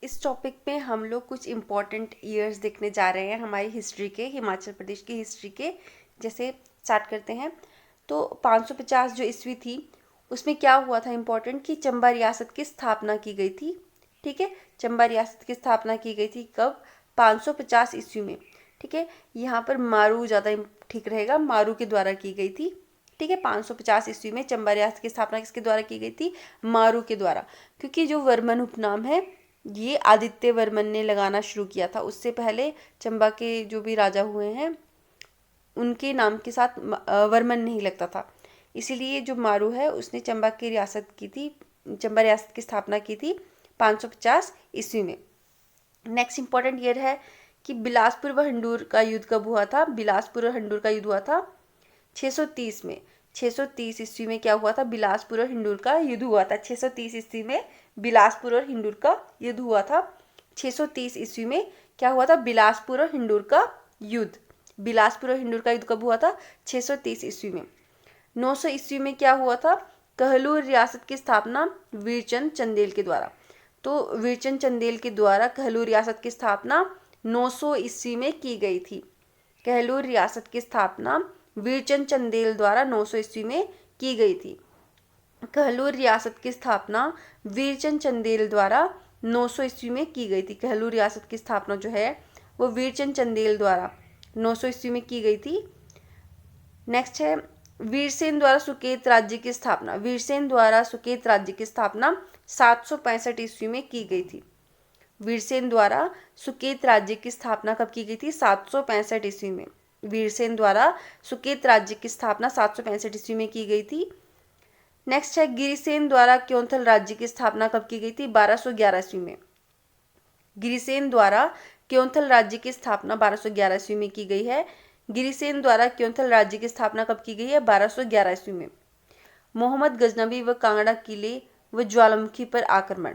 इस टॉपिक में हम लोग कुछ इम्पोर्टेंट ईयर्स देखने जा रहे हैं हमारी हिस्ट्री के, हिमाचल प्रदेश की हिस्ट्री के। जैसे स्टार्ट करते हैं तो 550 जो ईस्वी थी उसमें क्या हुआ था इम्पोर्टेंट कि चंबा रियासत की स्थापना की गई थी। ठीक है, चंबा रियासत की स्थापना की गई थी कब? 550 ईस्वी में। ठीक है, यहाँ पर मारू ज़्यादा ठीक रहेगा, मारू के द्वारा की गई थी। ठीक है, 550 ईस्वी में चंबा रियासत की स्थापना किसके द्वारा की गई थी? मारू के द्वारा। क्योंकि जो वर्मन उपनाम है ये आदित्य वर्मन ने लगाना शुरू किया था। उससे पहले चंबा के जो भी राजा हुए हैं उनके नाम के साथ वर्मन नहीं लगता था। इसीलिए जो मारू है उसने चंबा की रियासत की थी, चंबा रियासत की स्थापना की थी 550 ईस्वी में। नेक्स्ट इंपॉर्टेंट ईयर है कि बिलासपुर व हंडूर का युद्ध कब हुआ था? बिलासपुर और हंडूर का युद्ध हुआ था 630 में। 630 ईस्वी में क्या हुआ था? बिलासपुर और हिंडूर का युद्ध हुआ था। 630 ईस्वी में बिलासपुर और हिंडूर का युद्ध हुआ था। 630 ईस्वी में क्या हुआ था? बिलासपुर और हिंडूर का युद्ध। बिलासपुर और हिंडूर का युद्ध कब हुआ था? 630 ईस्वी में। 900 ईस्वी में क्या हुआ था? कहलूर रियासत की स्थापना वीरचंद चंदेल के द्वारा। तो वीरचंद चंदेल के द्वारा कहलूर रियासत की स्थापना 900 ईस्वी में की गई थी। कहलूर रियासत की स्थापना वीरचंद चंदेल द्वारा 900 ईस्वी में की गई थी। कहलूर रियासत की स्थापना वीरचंद चंदेल द्वारा 900 ईस्वी में की गई थी। कहलूर रियासत की स्थापना जो है वो वीरचंद चंदेल द्वारा 900 ईस्वी में की गई थी। नेक्स्ट है वीरसेन द्वारा सुकेत राज्य की स्थापना। वीरसेन द्वारा सुकेत राज्य की स्थापना 765 ईस्वी में की गई थी। वीरसेन द्वारा सुकेत राज्य की स्थापना कब की गई थी? 765 ईस्वी में। वीरसेन द्वारा सुकेत राज्य की स्थापना 765 ईस्वी में की गई थी। नेक्स्ट है गिरिसेन द्वारा क्योंथल राज्य की स्थापना कब की गई थी? 1211 ईस्वी में। गिरिसेन द्वारा क्योंथल राज्य की स्थापना 1211 ईस्वी में की गई है। गिरिसेन द्वारा क्योंथल राज्य की स्थापना कब की गई है? 1211 ईस्वी में। मोहम्मद गजनबी व कांगड़ा किले व ज्वालामुखी पर आक्रमण।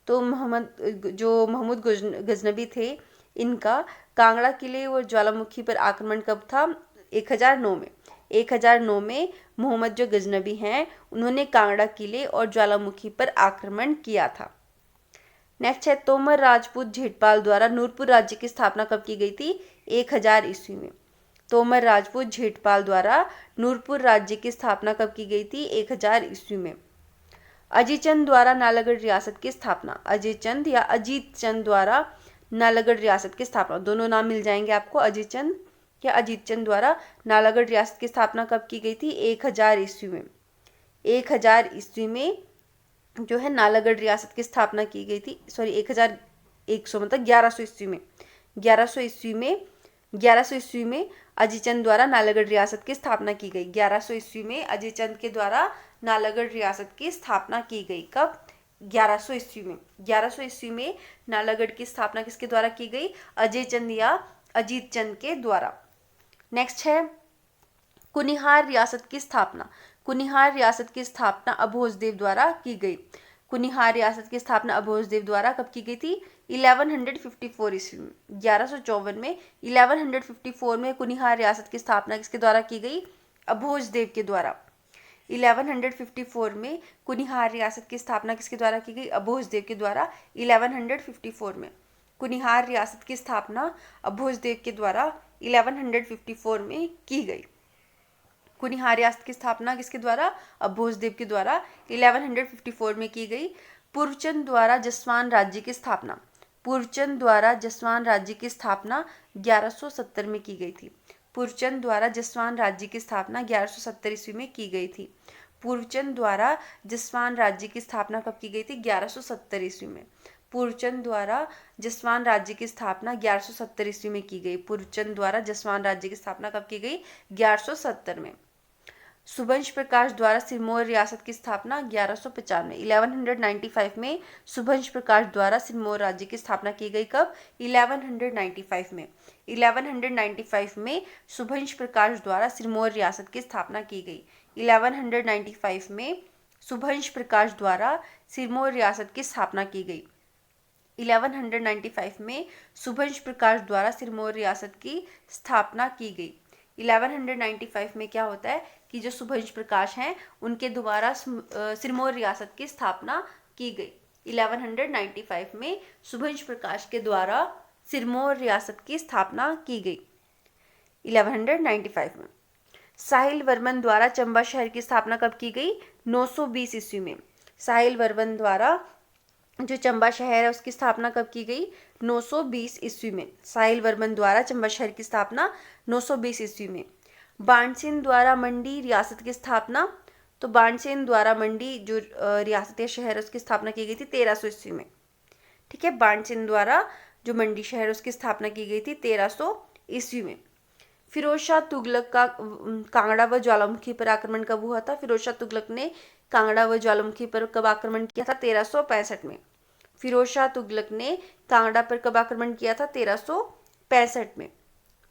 तो महमूद गजनबी थे, इनका कांगड़ा किले और ज्वालामुखी पर आक्रमण कब था? 1009 में। 1009 में मोहम्मद जो गजनबी हैं उन्होंने कांगड़ा किले और ज्वालामुखी पर आक्रमण किया था। नेक्स्ट है तोमर राजपूत झेटपाल द्वारा नूरपुर राज्य की स्थापना कब की गई थी? 1000 ईस्वी में। तोमर राजपूत झेटपाल द्वारा नूरपुर राज्य की स्थापना कब की गई थी? 1000 ईस्वी में। अजीचंद द्वारा नालागढ़ रियासत की स्थापना। अजयचंद या अजीत चंद द्वारा नालागढ़ रियासत की स्थापना, दोनों नाम मिल जाएंगे आपको, अजीचंद या अजीत चंद द्वारा नालागढ़ रियासत की स्थापना कब की गई थी? 1000 ईस्वी में। 1000 ईस्वी में जो है नालागढ़ रियासत की स्थापना की गई थी। सॉरी 1100 मतलब 1100 ईस्वी में। 1100 ईस्वी में 1100 ईस्वी में अजीचंद द्वारा नालागढ़ रियासत की स्थापना की गई। 1100 ईस्वी में अजीचंद के द्वारा नालागढ़ रियासत की स्थापना की गई। कब? 1100 ईस्वी में। 1100 ईस्वी में नालागढ़ की स्थापना किसके द्वारा की गई? अजयचंद या अजीत चंद के द्वारा। नेक्स्ट है कुनिहार रियासत की स्थापना। कुनिहार रियासत की स्थापना अभोजदेव द्वारा की गई। कुनिहार रियासत की स्थापना अभोजदेव द्वारा कब की गई थी? 1154 ईस्वी में। 1154 में 1154 में कुनिहार रियासत की स्थापना किसके द्वारा की गई? अभोजदेव के द्वारा। 1154 में कुनिहार रियासत की स्थापना किसके द्वारा की गई? अभोजदेव के द्वारा। 1154 में कुनिहार रियासत की स्थापना अभोजदेव के द्वारा 1154 में की गई। कुनिहार रियासत की स्थापना किसके द्वारा? अभोजदेव के द्वारा 1154 में की गई। पूर्वचंद द्वारा जसवान राज्य की स्थापना। पूर्वचंद द्वारा जसवान राज्य की स्थापना 1170 में की गई थी। पूर्वचंद द्वारा जसवान राज्य की स्थापना 1170 ईस्वी में की गई थी। पूर्वचंद द्वारा जसवान राज्य की स्थापना कब की गई थी? 1170 ईस्वी में। पूर्वचंद द्वारा जसवान राज्य की स्थापना 1170 ईस्वी में की गई। पूर्वचंद द्वारा जसवान राज्य की स्थापना कब की गई? 1170 में। सुभंश प्रकाश द्वारा सिरमौर रियासत की स्थापना 1195। 1195 में सुभंश प्रकाश द्वारा सिरमौर राज्य की स्थापना की गई। कब? 1195 में। 1195 में सुभंश प्रकाश द्वारा सिरमौर रियासत की स्थापना की गई। 1195 में सुभंश प्रकाश द्वारा सिरमौर रियासत की स्थापना की गई। 1195 में सुभंश प्रकाश द्वारा सिरमौर रियासत की स्थापना की गई। 1195 में क्या होता है कि जो सुभंश प्रकाश हैं उनके द्वारा सिरमौर रियासत की स्थापना की गई। 1195 में सुभंश प्रकाश के द्वारा सिरमौर रियासत की स्थापना की गई। 1195 में साहिल वर्मन द्वारा चंबा शहर की स्थापना कब की गई? 920 ईस्वी में। साहिल वर्मन द्वारा जो चंबा शहर है उसकी स्थापना कब की गई? 920 ईस्वी में। साहिल वर्मन द्वारा चंबा शहर की स्थापना 920 ईस्वी में। बाणसेन द्वारा मंडी रियासत की स्थापना, तो बाणसेन द्वारा मंडी जो रियासत या शहर उसकी स्थापना की गई थी 1300 ईस्वी में। ठीक है, बाणसेन द्वारा जो मंडी शहर उसकी स्थापना की गई थी 1300 ईस्वी में। फिरोज शाह तुगलक का कांगड़ा व ज्वालामुखी पर आक्रमण कब हुआ था? फिरोज शाह तुगलक ने कांगड़ा व ज्वालामुखी पर कब आक्रमण किया था? 1365 में। फिरोज शाह तुगलक ने कांगड़ा पर कब आक्रमण किया था? 1365 में।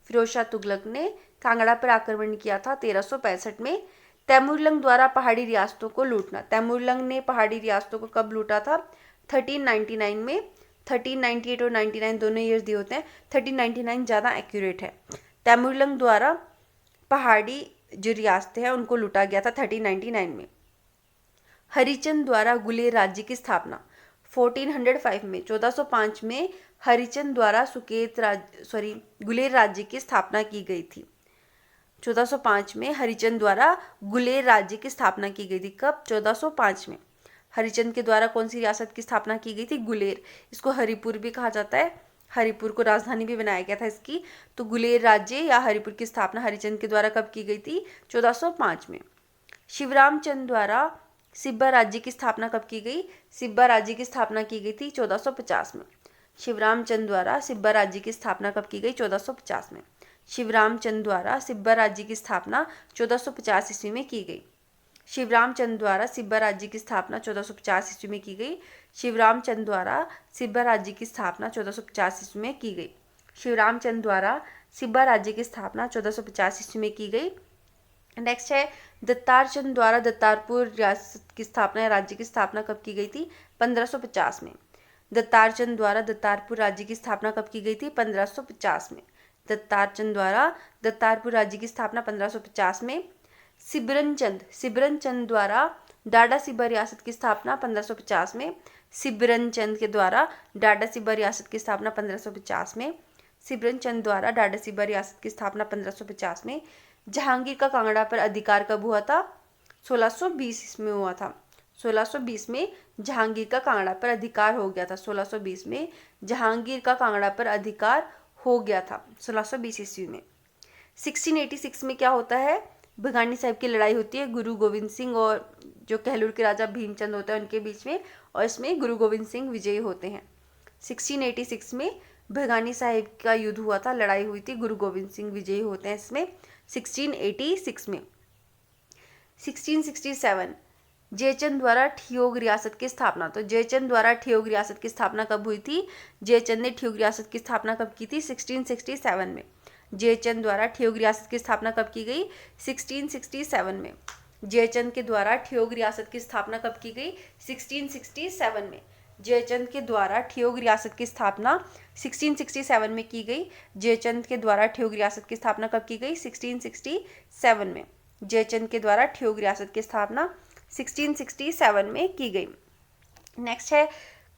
फिरोज शाह तुगलक ने कांगड़ा पर आक्रमण किया था 1365 में। तैमूरलंग द्वारा पहाड़ी रियासतों को लूटना। तैमूरलंग ने पहाड़ी रियासतों को कब लूटा था? 1399 में। 1398 और 99 दोनों ईयर्स दिए होते हैं, 1399 ज़्यादा एक्यूरेट है। तैमूरलंग द्वारा पहाड़ी जो रियासतें हैं उनको लूटा गया था 1399 में। हरिचंद द्वारा गुलेर राज्य की स्थापना 1405 में। 1405 में हरिचंद द्वारा गुलेर राज्य की स्थापना की गई थी। 1405 में हरिचंद द्वारा गुलेर राज्य की स्थापना की गई थी। कब? 1405 में। हरिचंद के द्वारा कौन सी रियासत की स्थापना की गई थी? गुलेर। इसको हरिपुर भी कहा जाता है, हरिपुर को राजधानी भी बनाया गया था इसकी। तो गुलेर राज्य या हरिपुर की स्थापना हरिचंद के द्वारा कब की गई थी? 1405 में। शिवराम चंद द्वारा सिब्बा राज्य की स्थापना कब की गई? सिब्बा राज्य की स्थापना की गई थी 1450 में। शिवराम चंद द्वारा सिब्बा राज्य की स्थापना कब की गई? 1450 में। शिवराम चंद द्वारा सिब्बा राज्य की स्थापना 1450 ईस्वी में की गई। शिवराम चंद द्वारा सिब्बा राज्य की स्थापना 1450 ईस्वी में की गई। शिवराम चंद द्वारा सिब्बा राज्य की स्थापना 1450 ईस्वी में की गई। शिवराम चंद द्वारा सिब्बा राज्य की स्थापना 1450 ईस्वी में की गई। नेक्स्ट है दत्तार चंद द्वारा दत्तारपुर रियासत की स्थापना या राज्य की स्थापना कब की गई थी? 1550 में। दत्तार चंद द्वारा दत्तारपुर राज्य की स्थापना कब की गई थी? 1550 में। दत्तार चंद द्वारा दत्तारपुर राज्य की स्थापना 1550 में। सिबरन चंद द्वारा डाडा सिबा रियासत की स्थापना 1550 में। सिबरन चंद के द्वारा डाडा सिबा रियासत की स्थापना 1550 में। सिबरन चंद द्वारा डाडा सिबा रियासत की स्थापना 1550 में। जहांगीर का कांगड़ा पर अधिकार कब हुआ था? 1620 में हुआ था। 1620 में जहांगीर का कांगड़ा पर अधिकार हो गया था। 1620 में जहांगीर का कांगड़ा पर अधिकार हो गया था 1620 ईस्वी में। 1686 में क्या होता है? भिवानी साहिब की लड़ाई होती है गुरु गोविंद सिंह और जो कहलूर के राजा भीमचंद होते हैं उनके बीच में, और इसमें गुरु गोविंद सिंह विजयी होते हैं। 1686 में भिवानी साहिब का युद्ध हुआ था, लड़ाई हुई थी, गुरु गोविंद सिंह विजयी होते हैं इसमें 1686 में। 1667 जयचंद द्वारा ठियोग रियासत की स्थापना। तो जयचंद द्वारा ठियोग रियासत की स्थापना कब हुई थी? जयचंद ने ठियोग रियासत की स्थापना कब की थी? 1667 में। जयचंद द्वारा ठियोग रियासत की स्थापना कब की गई? 1667 में। जयचंद के द्वारा ठियोग रियासत की स्थापना कब की गई? 1667 में। जयचंद के द्वारा ठियोग रियासत की स्थापना 1667 में की गई। जयचंद के द्वारा ठियोग रियासत की स्थापना कब की गई? 1667 में। जयचंद के द्वारा ठियोग रियासत की स्थापना 1667 में की गई। नेक्स्ट है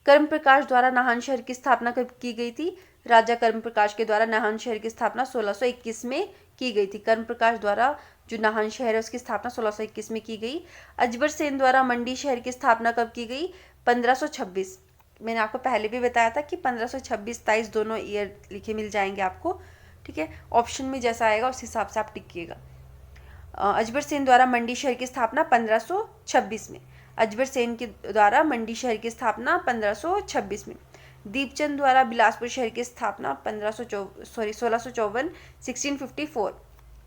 कर्म प्रकाश द्वारा नाहन शहर की स्थापना कब की गई थी? राजा कर्म प्रकाश के द्वारा नाहन शहर की स्थापना 1621 में की गई थी। कर्म प्रकाश द्वारा जो नाहन शहर है उसकी स्थापना 1621 में की गई। अजबर सेन द्वारा मंडी शहर की स्थापना कब की गई? 1526। मैंने आपको पहले भी बताया था कि 1526-27 दोनों ईयर लिखे मिल जाएंगे आपको, ठीक है। ऑप्शन में जैसा आएगा उस हिसाब से आप टिकिएगा। अजबर सेन द्वारा मंडी शहर की स्थापना 1526 में। अजबर सेन के द्वारा मंडी शहर की स्थापना 1526 में। दीपचंद द्वारा बिलासपुर शहर की स्थापना 1654।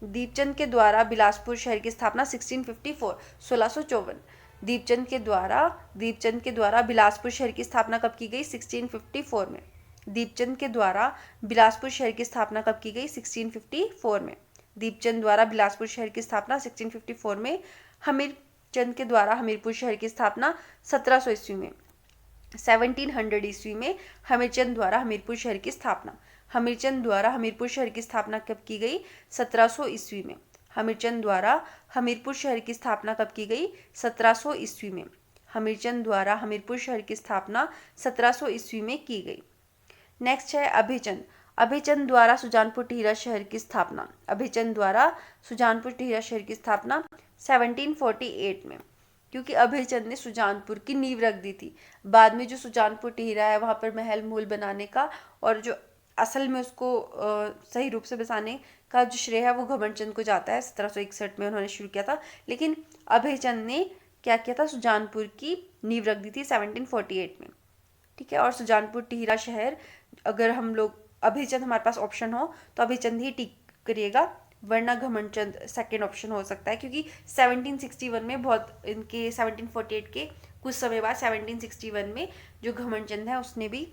दीपचंद के द्वारा बिलासपुर शहर की स्थापना 1654। दीपचंद के द्वारा बिलासपुर शहर की स्थापना कब की गई? 1654 में। दीपचंद के द्वारा बिलासपुर शहर की स्थापना कब की गई? 1654 में। दीपचंद द्वारा बिलासपुर शहर की स्थापना 1654 में। हमीरचंद के द्वारा हमीरपुर शहर की स्थापना 1700 ईस्वी में। 1700 ईस्वी में हमीरचंद द्वारा हमीरपुर शहर की स्थापना। हमीरचंद द्वारा हमीरपुर शहर की स्थापना कब की गई? 1700 ईस्वी में। हमीरचंद द्वारा हमीरपुर शहर की स्थापना कब की गई? 1700 ईस्वी में। हमीरचंद द्वारा हमीरपुर शहर की स्थापना 1700 ईस्वी में की गई। नेक्स्ट है अभयचंद। अभयचंद द्वारा सुजानपुर टिहरा शहर की स्थापना। अभयचंद द्वारा सुजानपुर टिहरा शहर की स्थापना 1748 में, क्योंकि अभयचंद ने सुजानपुर की नींव रख दी थी। बाद में जो सुजानपुर टिहरा है वहाँ पर महल मूल बनाने का और जो असल में उसको सही रूप से बसाने का जो श्रेय है वो घमंडचंद को जाता है। 1761 में उन्होंने शुरू किया था, लेकिन अभयचंद ने क्या किया था, सुजानपुर की नींव रख दी थी 1748 में। ठीक है, और सुजानपुर टिहरा शहर, अगर हम लोग अभयचंद हमारे पास ऑप्शन हो तो अभयचंद ही टिक करिएगा, वरना घमंडचंद सेकेंड ऑप्शन हो सकता है, क्योंकि 1761 में बहुत इनके 1748 के कुछ समय बाद 1761 में जो घमंडचंद है उसने भी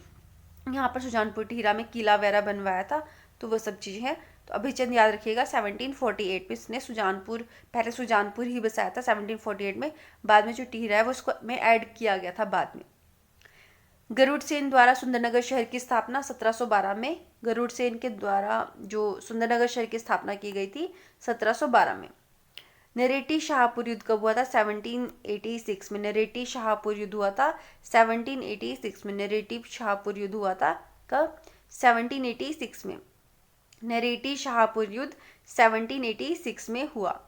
यहाँ पर सुजानपुर टिहरा में किला वगैरह बनवाया था। तो वो सब चीज़ें हैं। तो अभयचंद याद रखिएगा 1748 में इसने सुजानपुर, पहले सुजानपुर ही बसाया था 1748 में, बाद में जो टिहरा है वो उसको में ऐड किया गया था बाद में। गरुड़सेन द्वारा सुंदरनगर शहर की स्थापना 1712 में। गरुड़सेन के द्वारा जो सुंदरनगर शहर की स्थापना की गई थी 1712 में। नरेटी शाहपुर युद्ध कब हुआ था? 1786 में। नरेटी शाहपुर युद्ध हुआ था 1786 में। नरेटी शाहपुर युद्ध हुआ था कब? 1786 में। नरेटी शाहपुर युद्ध 1786 में हुआ।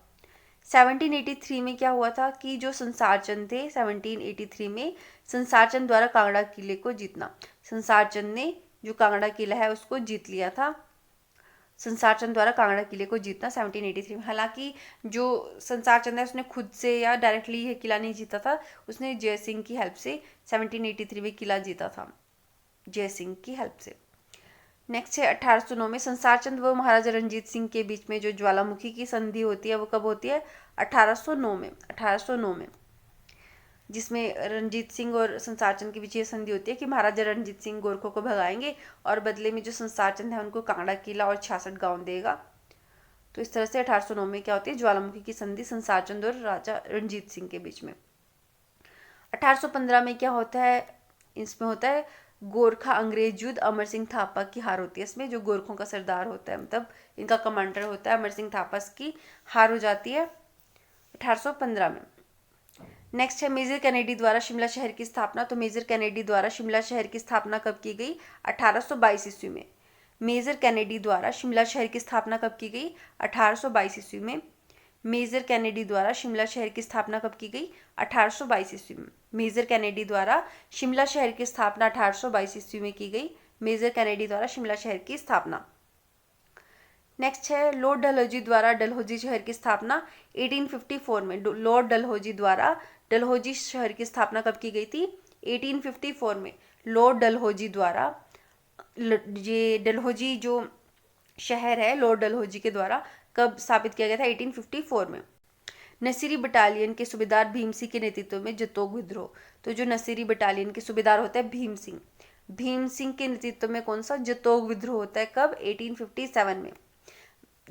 1783 में क्या हुआ था कि जो संसारचंद थे, 1783 में संसारचंद द्वारा कांगड़ा किले को जीतना। संसारचंद ने जो कांगड़ा किला है उसको जीत लिया था। संसारचंद द्वारा कांगड़ा किले को जीतना 1783 में। हालांकि जो संसारचंद है उसने खुद से या डायरेक्टली यह किला नहीं जीता था, उसने जय सिंह की हेल्प से 1783 में किला जीता था, जय सिंह की हेल्प से। नेक्स्ट है 1809 में संसारचंद व महाराजा रणजीत सिंह के बीच में जो ज्वालामुखी की संधि होती है वो कब होती है? 1809 में। 1809 में, जिसमें रणजीत सिंह और संसारचंद के बीच ये संधि होती है कि महाराजा रणजीत सिंह गोरखों को भगाएंगे और बदले में जो संसारचंद है उनको कांगड़ा किला और 66 गांव देगा। तो इस तरह से 1809 में क्या होती है? ज्वालामुखी की संधि संसारचंद और राजा रणजीत सिंह के बीच में। 1815 में क्या होता है? इसमें होता है गोरखा अंग्रेज युद्ध, अमर सिंह थापा की हार होती है। इसमें जो गोरखों का सरदार होता है, मतलब इनका कमांडर होता है, अमर सिंह थापा, की हार हो जाती है 1815 में। नेक्स्ट है मेजर कैनेडी द्वारा शिमला शहर की स्थापना। तो मेजर कैनेडी द्वारा शिमला शहर की स्थापना कब की गई? 1822 ईस्वी में। मेजर कैनेडी द्वारा शिमला शहर की स्थापना कब की गई? 1822 ईस्वी में। मेजर कैनेडी द्वारा शिमला शहर की स्थापना कब की गई? 1822 ईस्वी में। मेजर कैनेडी द्वारा शिमला शहर की स्थापना 1822 ईस्वी में की गई। मेजर कैनेडी द्वारा शिमला शहर की स्थापना। नेक्स्ट है लॉर्ड डलहौजी द्वारा डलहौजी शहर की स्थापना 1854 में। लॉर्ड डलहौजी द्वारा डलहौजी शहर की स्थापना कब की गई थी? 1854 में। लॉर्ड डलहौजी द्वारा, ये डलहौजी जो शहर है लॉर्ड डलहौजी के द्वारा कब स्थापित किया गया था? 1854 में। नसीरी बटालियन के सूबेदार भीम सिंह के नेतृत्व में जतोग विद्रोह। तो जो नसीरी बटालियन के सूबेदार होते हैं भीम सिंह, भीम सिंह के नेतृत्व में कौन सा? जतोग विद्रोह होता है। कब? 1857 में।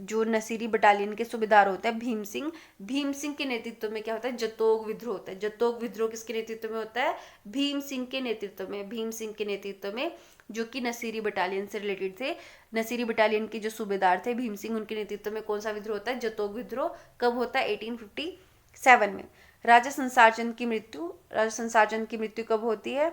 जो नसीरी बटालियन के सूबेदार होते हैं भीम सिंह के नेतृत्व में क्या होता है? जतोग विद्रोह होता है। जतोग विद्रोह किसके नेतृत्व में होता है? भीम सिंह के नेतृत्व में। भीम सिंह के नेतृत्व में, जो कि नसीरी बटालियन से रिलेटेड थे। नसीरी बटालियन के जो सूबेदार थे भीम सिंह, उनके नेतृत्व में कौन सा विद्रोह होता है? जतोग विद्रोह। कब होता है? 1857 में। राजा संसारचंद की मृत्यु। राजा संसारचंद की मृत्यु कब होती है?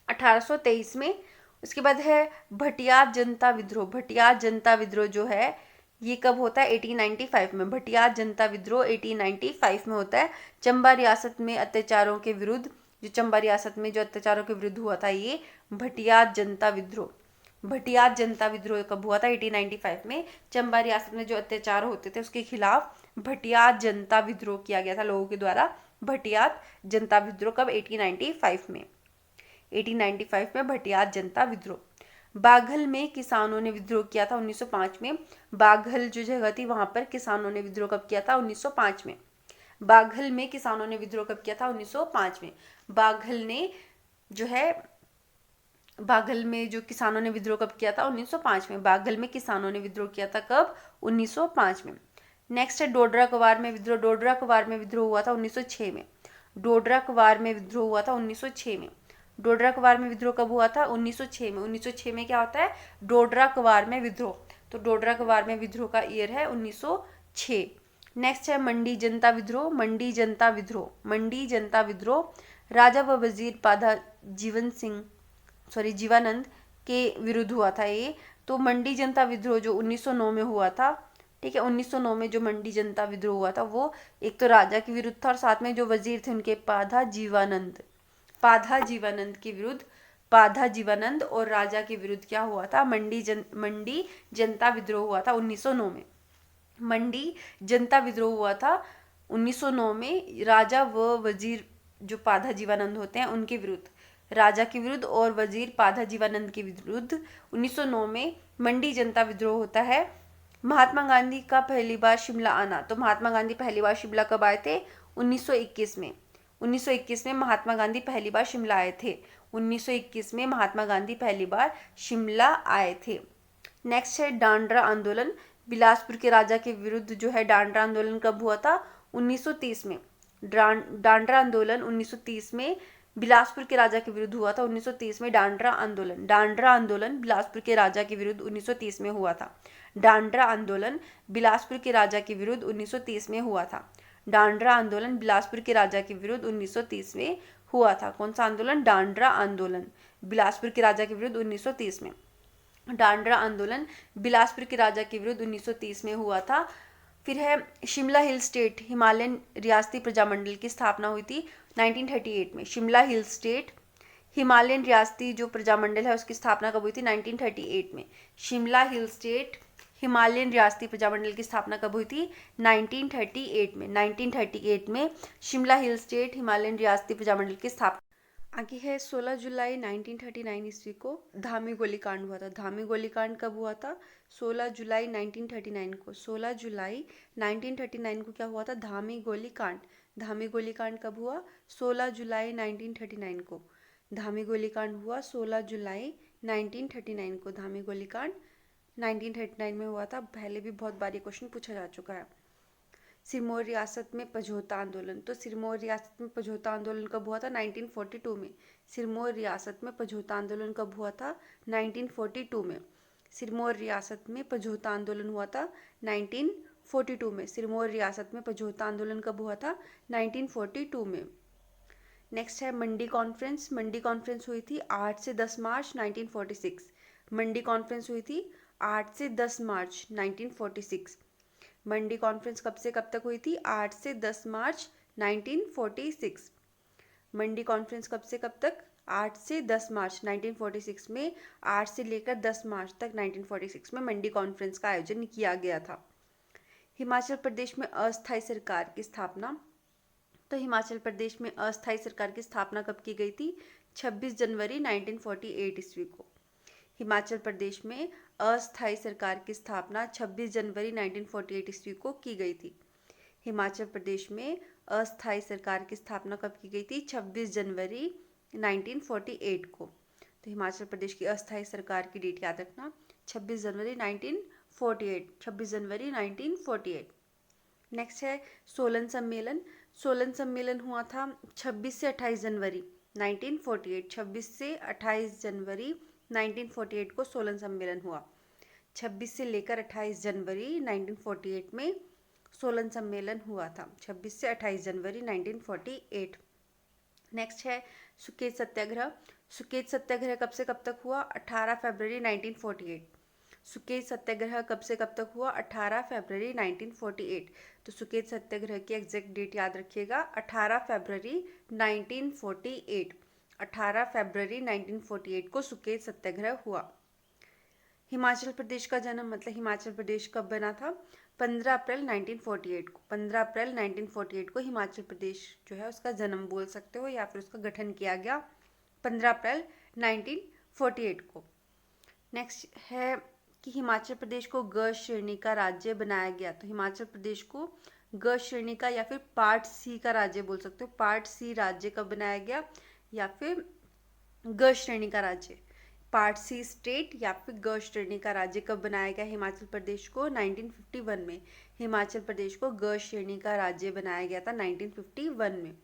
1823 में। उसके बाद है भटियात जनता विद्रोह। भटियात जनता विद्रोह जो है ये कब होता है? 1895 में। भटियात जनता विद्रोह 1895 में होता है। चंबा रियासत में अत्याचारों के विरुद्ध, जो चंबा रियासत में जो अत्याचारों के विरुद्ध हुआ था, ये भटियात जनता विद्रोह। भटियात जनता विद्रोह कब हुआ था? 1895 में। चंबा रियासत में जो अत्याचार होते थे उसके खिलाफ भटियात जनता विद्रोह किया गया था लोगों के द्वारा। भटियात जनता विद्रोह कब? 1895 में। 1895 में भटियात जनता विद्रोह। बाघल में किसानों ने विद्रोह किया था 1905 में। बाघल जो जगह थी वहां पर किसानों ने विद्रोह कब किया था? 1905 में। बाघल में किसानों ने विद्रोह कब किया था? 1905 में। बाघल ने जो है, बाघल में जो किसानों ने विद्रोह कब किया था? 1905 में। बाघल में किसानों ने विद्रोह किया था कब? 1905 में। नेक्स्ट है डोडरा कवार में विद्रोह। डोडरा कवार में विद्रोह हुआ था 1906 में। डोडरा कवार में विद्रोह हुआ था 1906 में। डोडरा कवार में विद्रोह कब हुआ था? 1906 में। 1906 में क्या होता है? डोडरा कवार में विद्रोह। तो डोडरा कवार में विद्रोह का ईयर है 1906। नेक्स्ट है मंडी जनता विद्रोह। मंडी जनता विद्रोह। मंडी जनता विद्रोह राजा व वजीर पाधा जीवानंद के विरुद्ध हुआ था ये। तो मंडी जनता विद्रोह जो 1909 में हुआ था, ठीक है, 1909 में जो मंडी जनता विद्रोह हुआ था वो एक तो राजा के विरुद्ध था और साथ में जो वजीर थे उनके पाधा जीवानंद के विरुद्ध, पाधा जीवानंद और राजा के विरुद्ध क्या हुआ था, मंडी जनता विद्रोह हुआ था 1909 में। मंडी जनता विद्रोह हुआ था 1909 में राजा व वजीर जो पाधा जीवानंद होते हैं उनके विरुद्ध, राजा के विरुद्ध और वजीर पाधा जीवानंद के विरुद्ध 1909 में मंडी जनता विद्रोह होता है। महात्मा गांधी का पहली बार शिमला आना, तो महात्मा गांधी पहली बार शिमला कब आए थे, 1921 में। 1921 में महात्मा गांधी पहली बार शिमला आए थे। 1921 में महात्मा गांधी पहली बार शिमला आए थे। नेक्स्ट है डांडरा आंदोलन, बिलासपुर के राजा के विरुद्ध जो है डांडरा आंदोलन कब हुआ था, 1930 में। डांडरा आंदोलन 1930 में बिलासपुर के राजा के विरुद्ध हुआ था। 1930 में डांडरा आंदोलन बिलासपुर के राजा के विरुद्ध 1930 में हुआ था। डांडरा आंदोलन बिलासपुर के राजा के विरुद्ध 1930 में हुआ था। डांडरा आंदोलन बिलासपुर के राजा के विरुद्ध 1930 में हुआ था। कौन सा आंदोलन, डांडरा आंदोलन बिलासपुर के राजा के विरुद्ध 1930 में। डांडरा आंदोलन बिलासपुर के राजा के विरुद्ध 1930 में हुआ था। फिर है शिमला हिल स्टेट हिमालयन रियासती प्रजामंडल की स्थापना हुई थी 1938 में। शिमला हिल स्टेट हिमालयन रियासती जो प्रजामंडल है उसकी स्थापना कब हुई थी, 1938 में। शिमला हिल स्टेट हिमालयन रियासती प्रजामंडल की स्थापना कब हुई थी, 1938 में। 1938 में शिमला हिल स्टेट हिमालयन रियासती प्रजामंडल की स्थापना। आगे है 16 जुलाई 1939 ईस्वी को धामी गोलीकांड हुआ था। धामी गोलीकांड कब हुआ था, 16 जुलाई 1939 को। 16 जुलाई 1939 को क्या हुआ था, धामी गोलीकांड। धामी गोलीकांड कब हुआ, 16 जुलाई 1939 को। धामी गोलीकांड हुआ 16 जुलाई 1939 को। धामी गोलीकांड 1939 में हुआ था। पहले भी बहुत बार ये क्वेश्चन पूछा जा चुका है। सिरमौर रियासत में पझौता आंदोलन, तो सिरमौर रियासत में पझौता आंदोलन कब हुआ था, 1942 में। सिरमौर रियासत में पझौता आंदोलन कब हुआ था, 1942 में। सिरमौर रियासत में पझौता आंदोलन हुआ था 1942 में। सिरमौर रियासत में पझौता आंदोलन कब हुआ था, 1942 में। नेक्स्ट है मंडी कॉन्फ्रेंस। मंडी कॉन्फ्रेंस हुई थी 8 से 10 मार्च 1946। मंडी कॉन्फ्रेंस हुई थी 8 से 10 मार्च 1946। मंडी कॉन्फ्रेंस कब से कब तक हुई थी, 8 से 10 मार्च 1946। मंडी कॉन्फ्रेंस कब से कब तक, 8 से 10 मार्च 1946 में। 8 से लेकर 10 मार्च तक 1946 में मंडी कॉन्फ्रेंस का आयोजन किया गया था। हिमाचल प्रदेश में अस्थायी सरकार की स्थापना, तो हिमाचल प्रदेश में अस्थायी सरकार की स्थापना कब की गई थी, 26 जनवरी 1948 ईस्वी को। हिमाचल प्रदेश में अस्थायी सरकार की स्थापना 26 जनवरी 1948 ईस्वी को की गई थी। हिमाचल प्रदेश में अस्थायी सरकार की स्थापना कब की गई थी, 26 जनवरी 1948 को। तो हिमाचल प्रदेश की अस्थायी सरकार की डेट याद रखना, 26 जनवरी 1948। 26 जनवरी 1948। नेक्स्ट है सोलन सम्मेलन। सोलन सम्मेलन हुआ था 26 से 28 जनवरी 1948। 26 से 28 जनवरी 1948 को सोलन सम्मेलन हुआ। 26 से लेकर 28 जनवरी 1948 में सोलन सम्मेलन हुआ था। 26 से 28 जनवरी 1948। नेक्स्ट है सुकेत सत्याग्रह। सुकेत सत्याग्रह कब से कब तक हुआ, 18 फरवरी 1948। सुकेत सत्याग्रह कब से कब तक हुआ, 18 फरवरी 1948। तो सुकेत सत्याग्रह की एग्जैक्ट डेट याद रखिएगा, 18 फरवरी 1948। 18 फरवरी 1948 को सुकेत सत्याग्रह हुआ। हिमाचल प्रदेश का जन्म, मतलब हिमाचल प्रदेश कब बना था, 15 अप्रैल 1948 को। 15 अप्रैल 1948 को हिमाचल प्रदेश जो है उसका जन्म बोल सकते हो या फिर उसका गठन किया गया 15 अप्रैल 1948 को। नेक्स्ट है कि हिमाचल प्रदेश को ग श्रेणी का राज्य बनाया गया। तो हिमाचल प्रदेश को ग श्रेणी का या फिर पार्ट सी का राज्य बोल सकते हो। पार्ट सी राज्य कब बनाया गया, या फिर ग श्रेणी का राज्य, पार्ट सी स्टेट या फिर ग श्रेणी का राज्य कब बनाया गया हिमाचल प्रदेश को, 1951 में। हिमाचल प्रदेश को ग श्रेणी का राज्य बनाया गया था 1951 में।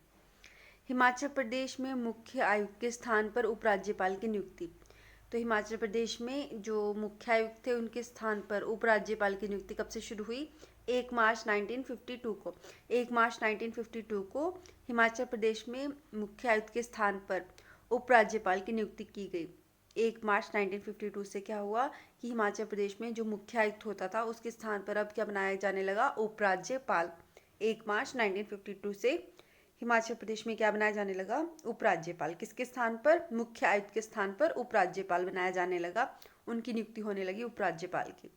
हिमाचल प्रदेश में मुख्य आयुक्त के स्थान पर उपराज्यपाल की नियुक्ति। तो हिमाचल प्रदेश में जो मुख्य आयुक्त थे उनके स्थान पर उपराज्यपाल की नियुक्ति कब से शुरू हुई, 1 मार्च 1952 को 1 मार्च 1952 को हिमाचल प्रदेश में मुख्य आयुक्त के स्थान पर उपराज्यपाल की नियुक्ति की गई। 1 मार्च 1952 से क्या हुआ कि हिमाचल प्रदेश में जो मुख्य आयुक्त होता था उसके स्थान पर अब क्या बनाया जाने लगा, उपराज्यपाल। 1 मार्च 1952 से हिमाचल प्रदेश में क्या बनाया जाने लगा, उपराज्यपाल। किसके स्थान पर, मुख्य आयुक्त के स्थान पर उपराज्यपाल बनाया जाने लगा, उनकी नियुक्ति होने लगी उपराज्यपाल की।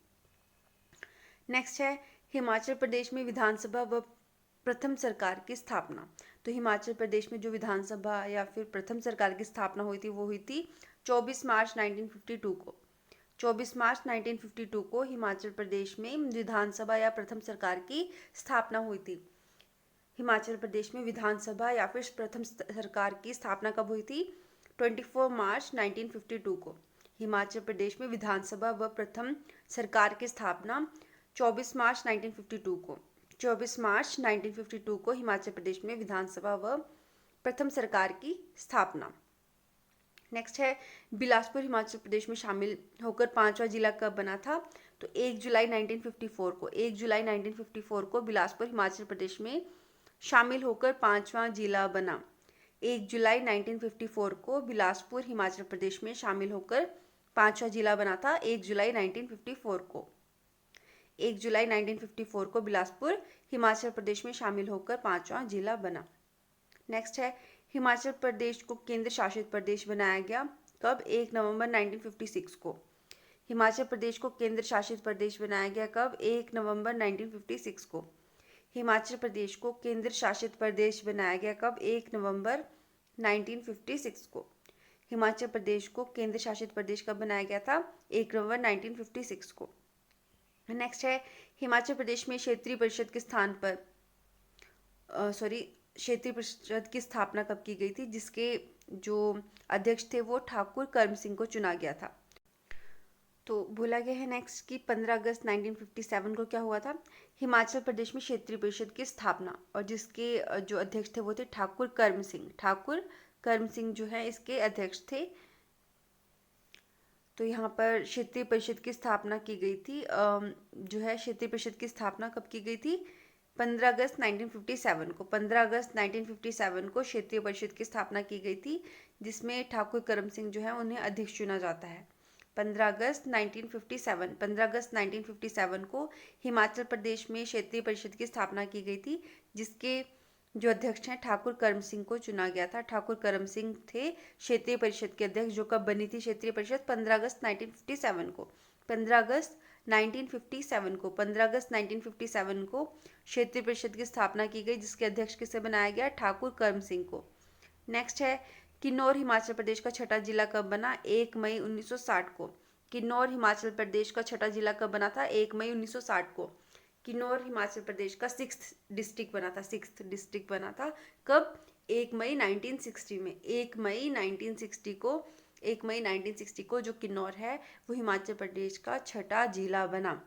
नेक्स्ट है हिमाचल प्रदेश में विधानसभा व प्रथम सरकार की स्थापना। तो हिमाचल प्रदेश में जो विधानसभा या फिर प्रथम सरकार की स्थापना हुई थी वो हुई थी 24 मार्च 1952 को। 24 मार्च 1952 को हिमाचल प्रदेश में विधानसभा या प्रथम सरकार की स्थापना हुई थी। हिमाचल प्रदेश में विधानसभा या फिर प्रथम सरकार की स्थापना कब हुई थी, 24 मार्च 1952 को। हिमाचल प्रदेश में विधानसभा व प्रथम सरकार की स्थापना 24 मार्च 1952 को। 24 मार्च 1952 को हिमाचल प्रदेश में विधानसभा व प्रथम सरकार की स्थापना। नेक्स्ट है बिलासपुर हिमाचल प्रदेश में शामिल होकर 5वां जिला कब बना था, तो 1 जुलाई 1954 को। 1 जुलाई 1954 को बिलासपुर हिमाचल प्रदेश में शामिल होकर 5वां जिला बना। 1 जुलाई 1954 को बिलासपुर हिमाचल प्रदेश में शामिल होकर 5वां जिला बना था। 1 जुलाई 1954 को 1 जुलाई 1954 को बिलासपुर हिमाचल प्रदेश में शामिल होकर 5वां जिला बना। नेक्स्ट है हिमाचल प्रदेश को केंद्र शासित प्रदेश बनाया गया कब, 1 नवंबर 1956 को। हिमाचल प्रदेश को केंद्र शासित प्रदेश बनाया गया कब, 1 नवंबर 1956 को। हिमाचल प्रदेश को केंद्र शासित प्रदेश बनाया गया कब, 1 नवंबर 1956 को। हिमाचल प्रदेश को केंद्र शासित प्रदेश कब बनाया गया था, 1 नवंबर 1956 को। नेक्स्ट है हिमाचल प्रदेश में क्षेत्रीय परिषद के स्थान पर क्षेत्रीय परिषद की स्थापना कब की गई थी, जिसके जो अध्यक्ष थे वो ठाकुर कर्म सिंह को चुना गया था। तो बोला गया है नेक्स्ट कि 15 अगस्त 1957 को क्या हुआ था, हिमाचल प्रदेश में क्षेत्रीय परिषद की स्थापना, और जिसके जो अध्यक्ष थे वो थे ठाकुर कर्म सिंह। ठाकुर कर्म सिंह जो है इसके अध्यक्ष थे। तो यहाँ पर क्षेत्रीय परिषद की स्थापना की गई थी। जो है क्षेत्रीय परिषद की स्थापना कब की गई थी, 15 अगस्त 1957 को। 15 अगस्त 1957 को क्षेत्रीय परिषद की स्थापना की गई थी, जिसमें ठाकुर करम सिंह जो है उन्हें अध्यक्ष चुना जाता है। 15 अगस्त 1957 को हिमाचल प्रदेश में क्षेत्रीय परिषद की स्थापना की गई थी, जिसके जो अध्यक्ष हैं ठाकुर कर्म सिंह को चुना गया था। ठाकुर कर्म सिंह थे क्षेत्रीय परिषद के अध्यक्ष, जो कब बनी थी क्षेत्रीय परिषद, 15 अगस्त 1957 को। 15 अगस्त 1957 को 15 अगस्त 1957 को क्षेत्रीय परिषद की स्थापना की गई, जिसके अध्यक्ष किसे बनाया गया, ठाकुर कर्म सिंह को। नेक्स्ट है किन्नौर हिमाचल प्रदेश का छठा जिला कब बना, 1 मई 1960 को। किन्नौर हिमाचल प्रदेश का छठा जिला कब बना था, 1 मई 1960 को। किन्नौर हिमाचल प्रदेश का 6th डिस्ट्रिक्ट बना था। 6th डिस्ट्रिक्ट बना था कब, 1 मई 1960 में। 1 मई 1960 को 1 मई 1960 को जो किन्नौर है वो हिमाचल प्रदेश का छठा जिला बना।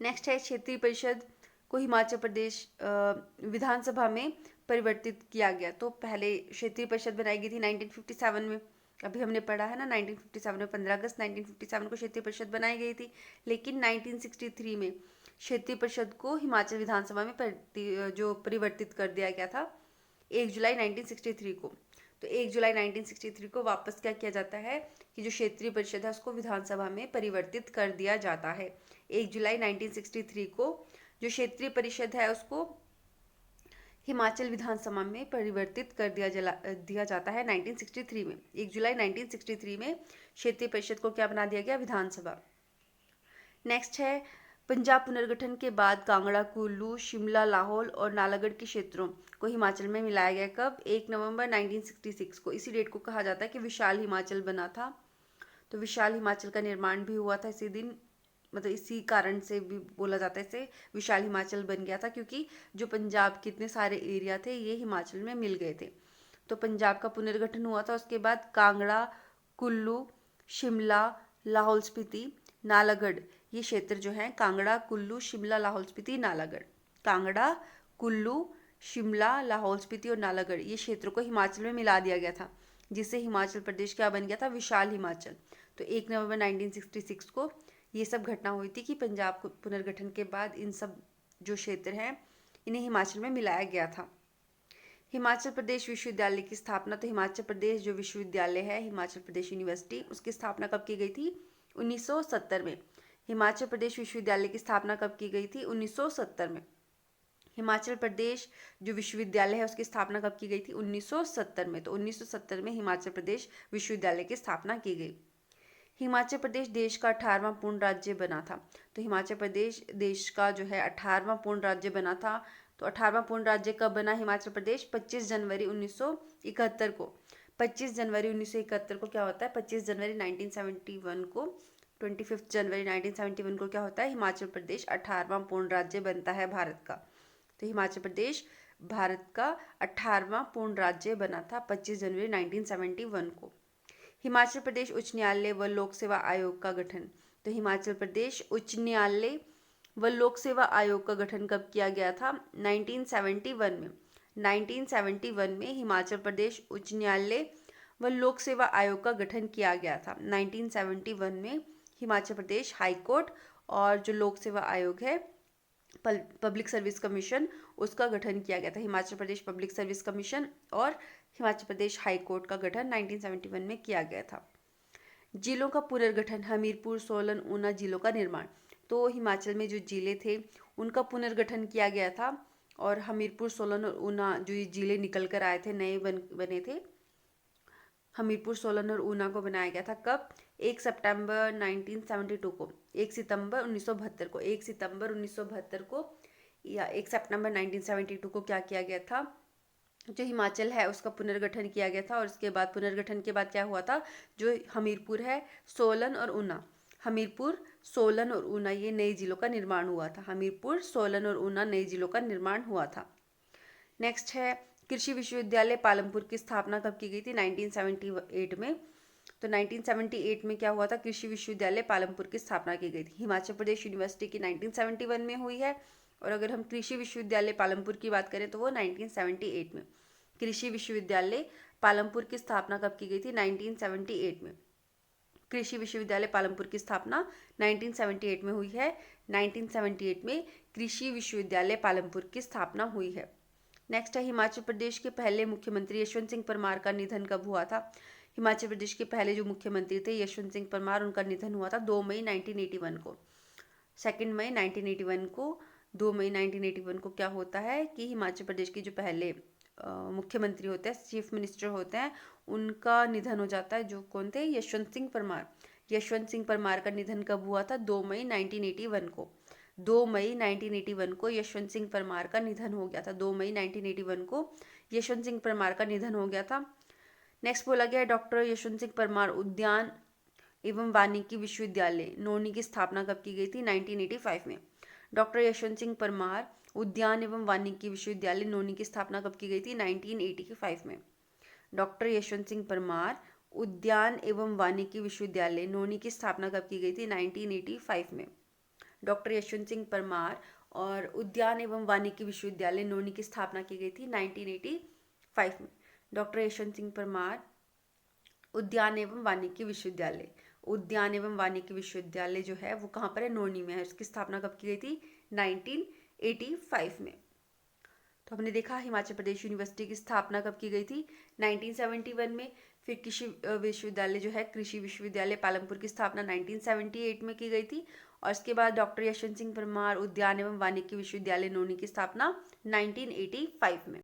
नेक्स्ट है क्षेत्रीय परिषद को हिमाचल प्रदेश विधानसभा में परिवर्तित किया गया। तो पहले क्षेत्रीय परिषद बनाई गई थी 1957 में, अभी हमने पढ़ा है ना 1957 में, 15 अगस्त 1957 को क्षेत्रीय परिषद बनाई गई थी। लेकिन 1963 में क्षेत्रीय परिषद को हिमाचल विधानसभा में जो परिवर्तित कर दिया गया था 1 जुलाई 1963 को। तो 1 जुलाई 1963 को वापस क्या किया जाता है कि जो क्षेत्रीय परिषद है उसको विधानसभा में परिवर्तित कर दिया जाता है। 1 जुलाई 1963 को जो क्षेत्रीय परिषद है उसको हिमाचल विधानसभा में परिवर्तित कर दिया जाता है 1963 में। 1 जुलाई 1963 में क्षेत्रीय परिषद को क्या बना दिया गया, विधानसभा। नेक्स्ट है पंजाब पुनर्गठन के बाद कांगड़ा, कुल्लू, शिमला, लाहौल और नालागढ़ के क्षेत्रों को हिमाचल में मिलाया गया कब, 1 नवंबर 1966 को। इसी डेट को कहा जाता है कि विशाल हिमाचल बना था। तो विशाल हिमाचल का निर्माण भी हुआ था इसी दिन, मतलब इसी कारण से भी बोला जाता है इसे विशाल हिमाचल बन गया था, क्योंकि जो पंजाब के इतने सारे एरिया थे ये हिमाचल में मिल गए थे। तो पंजाब का पुनर्गठन हुआ था। उसके बाद कांगड़ा, कुल्लू, शिमला, लाहौल स्पीति, नालागढ़ ये क्षेत्र जो है, कांगड़ा, कुल्लू, शिमला, लाहौल स्पीति, नालागढ़, कांगड़ा, कुल्लू, शिमला, लाहौल स्पीति और नालागढ़ ये क्षेत्रों को हिमाचल में मिला दिया गया था, जिससे हिमाचल प्रदेश क्या बन गया था, विशाल हिमाचल। तो 1 नवंबर 1966 को ये सब घटना हुई थी कि पंजाब को पुनर्गठन के बाद इन सब जो क्षेत्र हैं इन्हें हिमाचल में मिलाया गया था। हिमाचल प्रदेश विश्वविद्यालय की स्थापना, तो हिमाचल प्रदेश जो विश्वविद्यालय है, हिमाचल प्रदेश यूनिवर्सिटी, उसकी स्थापना कब की गई थी? 1970 में। हिमाचल प्रदेश विश्वविद्यालय की स्थापना कब की गई थी? 1970 में। हिमाचल प्रदेश जो विश्वविद्यालय है उसकी स्थापना कब की गई थी? 1970 में। तो 1970 में हिमाचल प्रदेश विश्वविद्यालय की स्थापना की गई। हिमाचल प्रदेश देश का 18वां पूर्ण राज्य बना था। तो हिमाचल प्रदेश देश का जो है 18वां पूर्ण राज्य बना था। तो 18वां पूर्ण राज्य कब बना हिमाचल प्रदेश? 25 जनवरी 1971 को। 25 जनवरी 1971 को क्या होता है? 25 जनवरी 1971 को 25 जनवरी 1971 को क्या होता है? हिमाचल प्रदेश 18वां पूर्ण राज्य बनता है भारत का। तो हिमाचल प्रदेश भारत का 18वां पूर्ण राज्य बना था 25 जनवरी 1971 को। हिमाचल प्रदेश उच्च न्यायालय व लोक सेवा आयोग का गठन। तो हिमाचल प्रदेश उच्च न्यायालय व लोक सेवा आयोग का गठन कब किया गया था? 1971 में। 1971 में हिमाचल प्रदेश उच्च न्यायालय व लोक सेवा आयोग का गठन किया गया था। 1971 में हिमाचल प्रदेश हाई कोर्ट और जो लोक सेवा आयोग है, पब्लिक सर्विस कमीशन, उसका गठन किया गया था। Himachal Pradesh public service commission और हिमाचल प्रदेश हाई कोर्ट का गठन 1971 में किया गया था। जिलों का पुनर्गठन, हमीरपुर, सोलन, ऊना जिलों का निर्माण। तो हिमाचल में जो जिले थे उनका पुनर्गठन किया गया था और हमीरपुर, सोलन और ऊना जो ये जिले निकल कर आए थे, नए बने थे, हमीरपुर, सोलन और ऊना को बनाया गया था। कब? 1 सितंबर 1972 को, 1 सितंबर 1972 को, 1 सितंबर 1972 को या 1 सितंबर 1972 को क्या किया गया था? जो हिमाचल है उसका पुनर्गठन किया गया था। और उसके बाद पुनर्गठन के बाद क्या हुआ था? जो हमीरपुर है, सोलन और ऊना, हमीरपुर, सोलन और ऊना, ये नए जिलों का निर्माण हुआ था। हमीरपुर, सोलन और ऊना नए जिलों का निर्माण हुआ था। नेक्स्ट है कृषि विश्वविद्यालय पालमपुर की स्थापना कब की गई थी? 1978 में। तो 1978 में क्या हुआ था? कृषि विश्वविद्यालय पालमपुर की स्थापना की गई थी। हिमाचल प्रदेश यूनिवर्सिटी की 1971 में हुई है और अगर हम कृषि विश्वविद्यालय पालमपुर की बात करें तो वो 1978 में। कृषि विश्वविद्यालय पालमपुर की स्थापना कब की गई थी? 1978 में। कृषि विश्वविद्यालय पालमपुर की स्थापना 1978 में हुई है। 1978 में कृषि विश्वविद्यालय पालमपुर की स्थापना हुई है। नेक्स्ट है हिमाचल प्रदेश के पहले मुख्यमंत्री यशवंत सिंह परमार का निधन कब हुआ था? हिमाचल प्रदेश के पहले जो मुख्यमंत्री थे यशवंत सिंह परमार, उनका निधन हुआ था 2 मई 1981 को। 2 मई 1981 को, 2 मई 1981 को क्या होता है कि हिमाचल प्रदेश के जो पहले मुख्यमंत्री होते हैं, चीफ मिनिस्टर होते हैं, उनका निधन हो जाता है। जो कौन थे? यशवंत सिंह परमार। यशवंत सिंह परमार का निधन कब हुआ था? 2 मई 1981 को। 2 मई 1981 को यशवंत सिंह परमार का निधन हो गया था। 2 मई 1981 को यशवंत सिंह परमार का निधन हो गया था। नेक्स्ट बोला गया डॉक्टर यशवंत सिंह परमार उद्यान एवं वानिकी विश्वविद्यालय नोनी की स्थापना कब की गई थी? 1985 में। डॉक्टर यशवंत सिंह परमार उद्यान एवं वानिकी विश्वविद्यालय नोनी की स्थापना कब की गई थी? 1985 में। डॉक्टर यशवंत सिंह परमार उद्यान एवं वानिकी विश्वविद्यालय नोनी की स्थापना कब की गई थी? 1985 में। डॉक्टर यशवंत सिंह परमार और उद्यान एवं वानिकी विश्वविद्यालय नोनी की स्थापना की गई थी 1985 में। डॉक्टर यशवंत सिंह परमार उद्यान एवं वानिकी विश्वविद्यालय, उद्यान एवं वानिकी विश्वविद्यालय जो है वो कहाँ पर है? नोनी में है। उसकी स्थापना कब की गई थी? 1985 में। तो हमने देखा हिमाचल प्रदेश यूनिवर्सिटी की स्थापना कब की गई थी? 1971 में। फिर कृषि विश्वविद्यालय जो है, कृषि विश्वविद्यालय पालमपुर की स्थापना 1978 में की गई थी। और इसके बाद डॉक्टर यशवंत सिंह परमार उद्यान एवं वानिकी विश्वविद्यालय नोनी की स्थापना 1985 में।